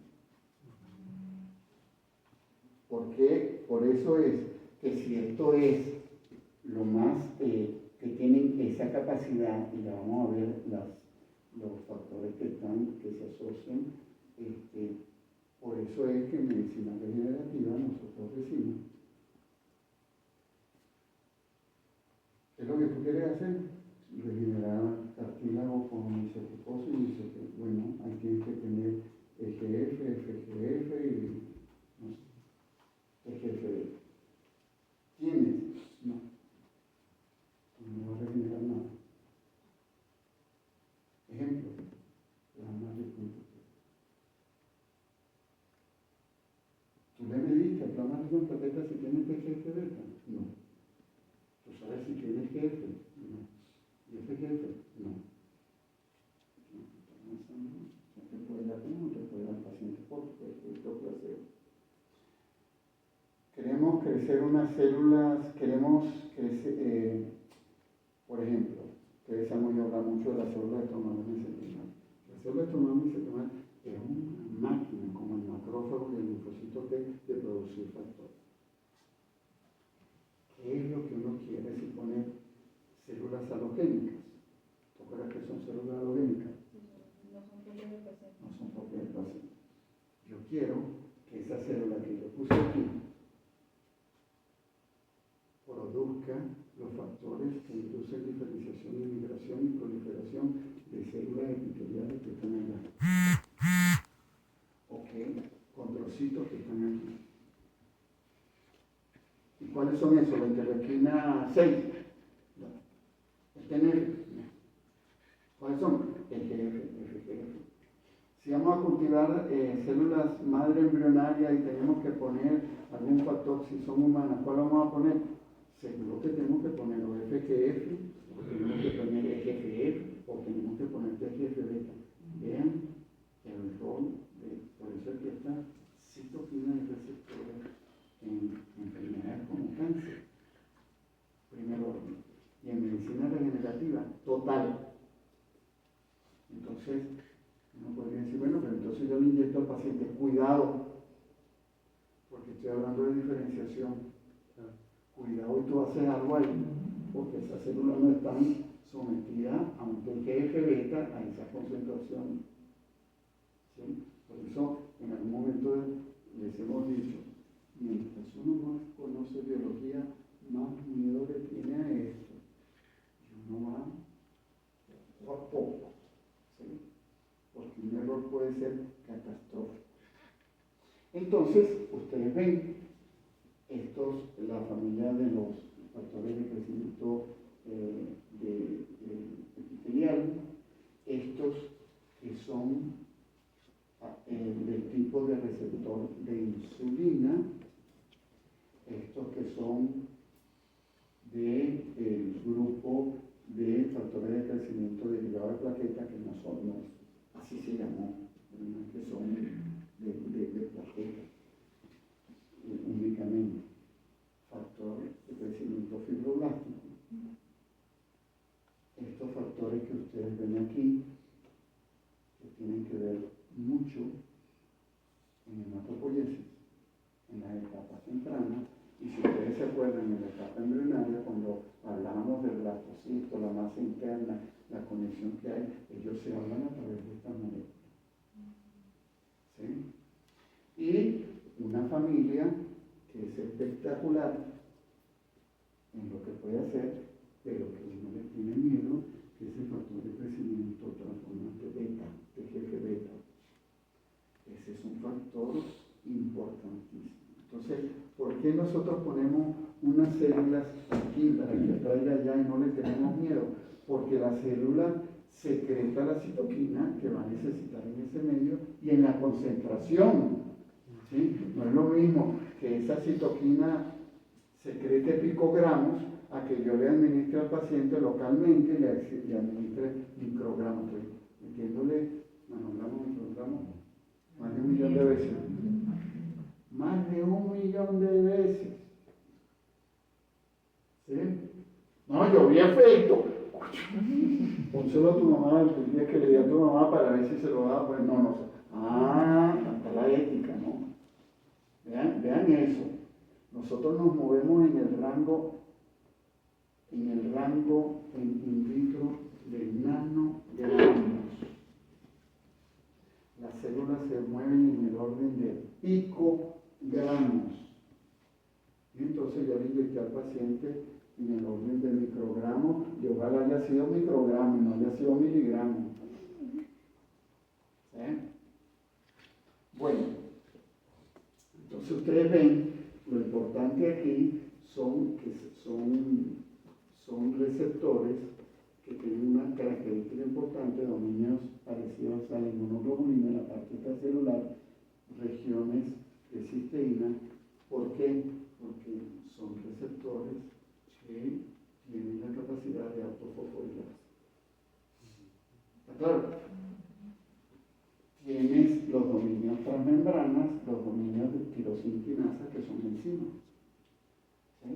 Porque por eso es que si esto es lo más que tienen esa capacidad, y ya vamos a ver los factores que se asocian, por eso es que en medicina regenerativa nosotros decimos, ¿qué es lo que tú quieres hacer? Regenerar cartílago con isotropósis y dice que, bueno, ahí tienes que tener EGF, FGF y no sé, EGF. ¿Tienes? No. No va a regenerar nada. Ejemplo, plasma rico. ¿Tú le mediste al plasma rico en plaquetas si tienes PGF beta? No. ¿Tú sabes si tienes GF? No. ¿Y FGF? No. No te puede dar uno, te puede dar paciente porque es lo placebo. Queremos crecer unas células, queremos crecer, por ejemplo, Ustedes han oído hablar mucho de la célula ectodermal mesenquimal. La célula ectodermal mesenquimal es una máquina, como el macrófago y el linfocito T, de producir factores. ¿Qué es lo que uno quiere si pone células halogénicas? ¿Te acuerdas que son células halogénicas? No son propias del paciente. No son propias del paciente. Yo quiero que esa célula que yo puse aquí produzca los factores que inducen diferenciación, migración y proliferación de células epiteliales que están allá. Ok, con trocitos que están aquí. ¿Y cuáles son esos? La interleuquina 6. El TNF. ¿Cuáles son? El FGF. Si vamos a cultivar células madre embrionarias y tenemos que poner algún factor, si son humanas, ¿cuál vamos a poner? Seguro que tenemos que poner o FGF, o tenemos que poner EGFR, o tenemos que poner TGF-beta. Vean el rol por eso es que esta citoquina y receptores en enfermedades como cáncer, primer orden, y en medicina regenerativa, total. Entonces, uno podría decir, bueno, pero entonces yo le inyecto al paciente, cuidado, porque estoy hablando de diferenciación. Cuidado y tú haces algo ahí, porque esas células no están sometidas a un TGF-beta a esa concentración. ¿Sí? Por eso, en algún momento les hemos dicho, mientras uno más conoce biología, más miedo le tiene a esto. Y uno va poco a poco, ¿sí? Porque un error puede ser catastrófico. Entonces, ustedes ven, la familia de los factores de crecimiento epitelial, estos que son del tipo de receptor de insulina, estos que son del grupo de factores de crecimiento derivado de plaquetas, que no son, así se llamó, que son de plaquetas únicamente. Factor de crecimiento fibroblástico. Estos factores que ustedes ven aquí, que tienen que ver mucho en hematopoiesis, en las etapas tempranas, y si ustedes se acuerdan en la etapa embrionaria, cuando hablábamos del blastocito, la masa interna, la conexión que hay, ellos se hablan a través de estas moléculas. ¿Sí? Y una familia que es espectacular en lo que puede hacer, pero que uno le tiene miedo, que es el factor de crecimiento transformante beta, TGF-beta. Ese es un factor importantísimo. Entonces, ¿por qué nosotros ponemos unas células aquí para que atraiga allá y no le tenemos miedo? Porque la célula secreta la citoquina que va a necesitar en ese medio y en la concentración. ¿Sí? No es lo mismo que esa citoquina secrete picogramos a que yo le administre al paciente localmente y le administre microgramos. Metiéndole nanogramos, microgramos, más de 1 millón de veces. Más de 1 millón de veces. ¿Sí? No, yo vi efecto. Pónselo a tu mamá, el día que le di a tu mamá para ver si se lo da, pues no sé. Hasta la ética, ¿no? Vean eso. Nosotros nos movemos en el rango en in vitro de nanogramos. Las células se mueven en el orden de picogramos. Y entonces yo le inyecté al paciente en el orden de microgramos, y ojalá haya sido microgramo y no haya sido miligramo. ¿Sí? Bueno, entonces ustedes ven, lo importante aquí son receptores que tienen una característica importante, dominios parecidos a la inmunoglobulina en la parte extracelular, regiones de cisteína. ¿Por qué? Porque son receptores que tienen la capacidad de autofosforilarse. ¿Está claro? Tienes los dominios transmembranas, los dominios de tirosina quinasa, que son enzimas. ¿Sí?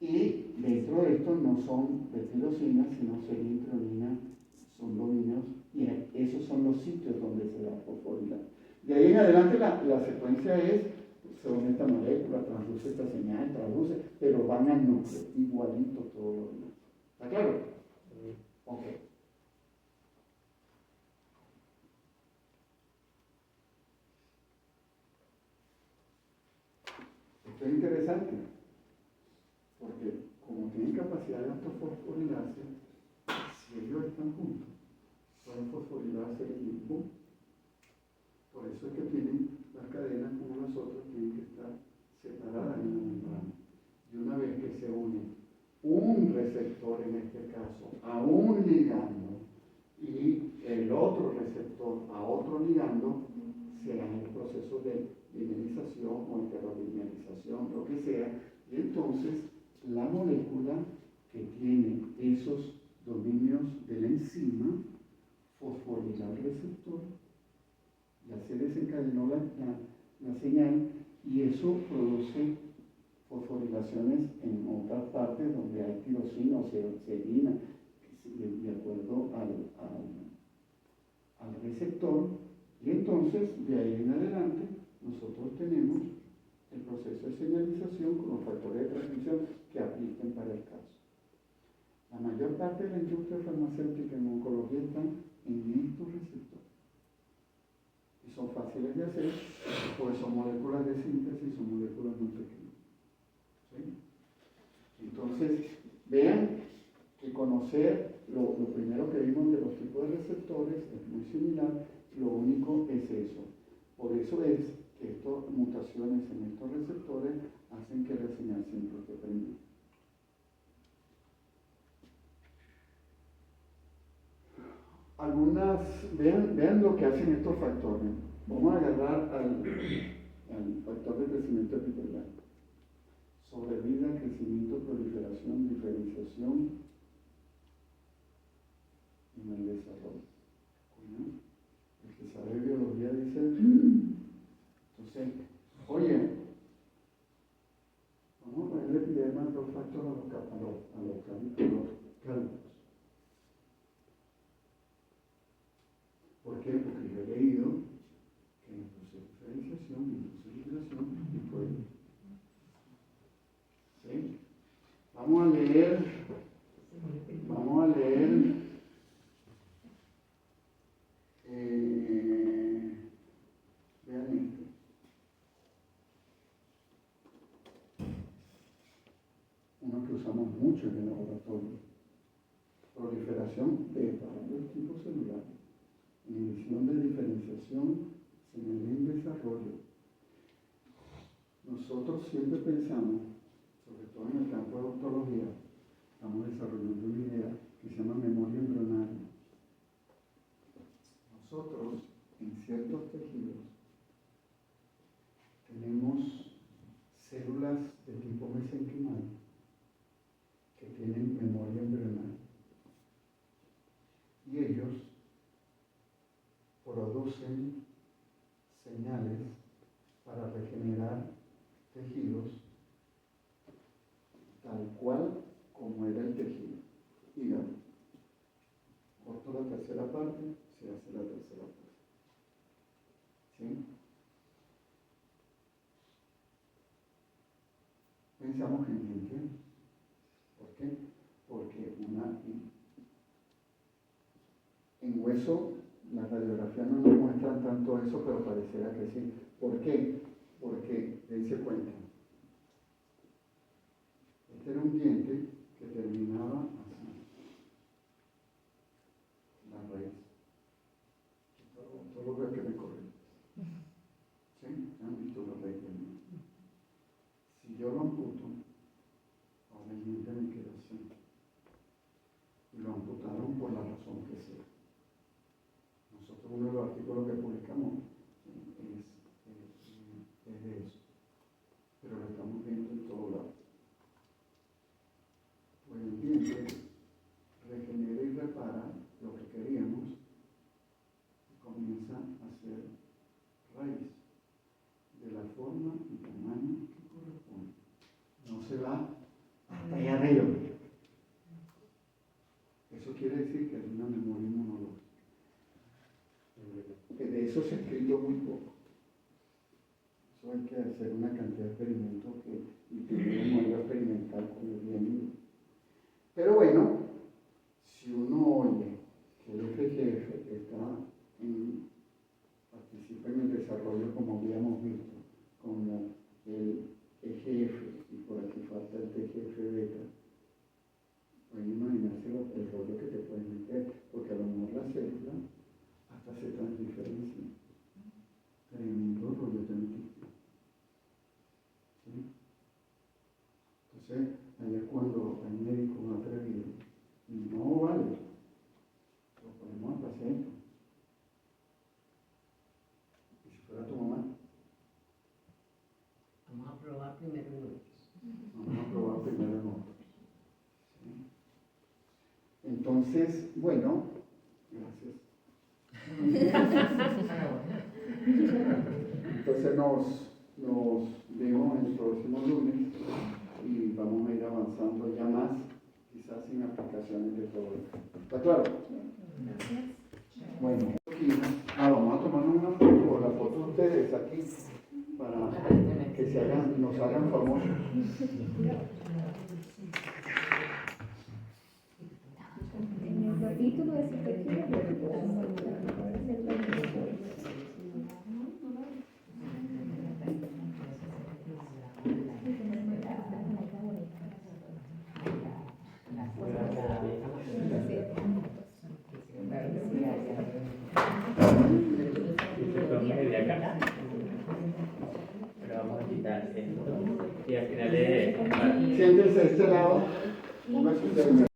Y dentro otro de estos no son de tirosina, sino serina, son dominios, y esos son los sitios donde se da fosforilación. De ahí en adelante la secuencia es, se une esta molécula, transduce esta señal, traduce, pero van al núcleo, igualito todos los demás. ¿Está claro? Ok. Esto es interesante, porque como tienen capacidad de autofosforilarse, si ellos están juntos, pueden fosforilarse el mismo. Por eso es que tienen las cadenas como las otras, tienen que estar separadas en la membrana. Y una vez que se une un receptor, en este caso, a un ligando, y el otro receptor a otro ligando, se hace el proceso de dimerización o heterodimerización, lo que sea, y entonces la molécula que tiene esos dominios de la enzima fosforila el receptor, ya se desencadenó la señal, y eso produce fosforilaciones en otras partes donde hay tirosina o serina, de acuerdo al receptor, y entonces de ahí en adelante nosotros tenemos el proceso de señalización con los factores de transmisión que apliquen para el caso. La mayor parte de la industria farmacéutica en oncología está en estos receptores. Y son fáciles de hacer, porque son moléculas de síntesis, son moléculas muy pequeñas. ¿Sí? Entonces, vean que conocer lo primero que vimos de los tipos de receptores es muy similar, lo único es eso. Por eso es que estas mutaciones en estos receptores hacen que la señal siempre esté prendida. Vean lo que hacen estos factores. Vamos a agarrar al factor de crecimiento epitelar. Sobrevida, crecimiento, proliferación, diferenciación en el desarrollo. ¿No? El que sabe biología dice, entonces, oye, vamos a ponerle epiderma a los factores a los cálculos. ¿Por qué? Porque yo he leído que en el proceso de diferenciación, en el proceso de liberación, después. ¿Sí? Vamos a leer. Vean esto. Uno que usamos mucho en el laboratorio. Proliferación de varios tipos celulares. Inhibición de diferenciación, señal en desarrollo. Nosotros siempre pensamos, sobre todo en el campo de odontología, estamos desarrollando una idea que se llama memoria embrionaria. Nosotros, en ciertos tejidos, tenemos células de tipo mesenquimal que tienen memoria embrionaria. Y ellos producen señales para regenerar tejidos tal cual como era el tejido. Dígame, corto la tercera parte, se hace la tercera parte. ¿Sí? Pensamos en gente. ¿Por qué? Porque en hueso la radiografía no nos muestra tanto eso, pero pareciera que sí. ¿Por qué? Porque, dense cuenta, este era un diente que terminaba así, la raíz. Todo lo que me corre. ¿Sí? ¿Han visto la raíz del diente? Si yo lo amputo, ahora el diente me queda así. Y lo amputaron por la razón que sea. Nosotros uno de los artículos que publicamos es de eso, pero lo estamos viendo en todo lado. Pues el diente regenera y repara lo que queríamos y comienza a hacer raíz de la forma y tamaño que corresponde. No se va hasta allá arriba, eso se ha escrito muy poco. Eso hay que hacer una cantidad de experimentos y tener un modelo experimental como bien. Pero bueno, si uno oye que el FGF participa en el desarrollo, como habíamos visto, como el EGF, y por aquí falta el TGF beta, pueden imaginarse el rollo que te pueden meter, porque a lo mejor la célula hasta se transdiferencia. Tremendo rollo también. ¿Sí? Entonces, ahí es cuando hay médicos atrevidos. No vale, lo ponemos al paciente. ¿Y si fuera tu mamá? Vamos a probar primero nosotros. Vamos a probar primero nosotros. ¿Sí? Entonces, bueno, gracias. Entonces nos vemos el próximo lunes y vamos a ir avanzando ya más, quizás sin aplicaciones de todo esto. ¿Está claro? Bueno, aquí, vamos a tomar una foto, la foto de ustedes aquí, para que nos hagan famosos. En el capítulo de psicología, Pero vamos a quitar esto y al final es... Siéntense de este lado. Pónganse de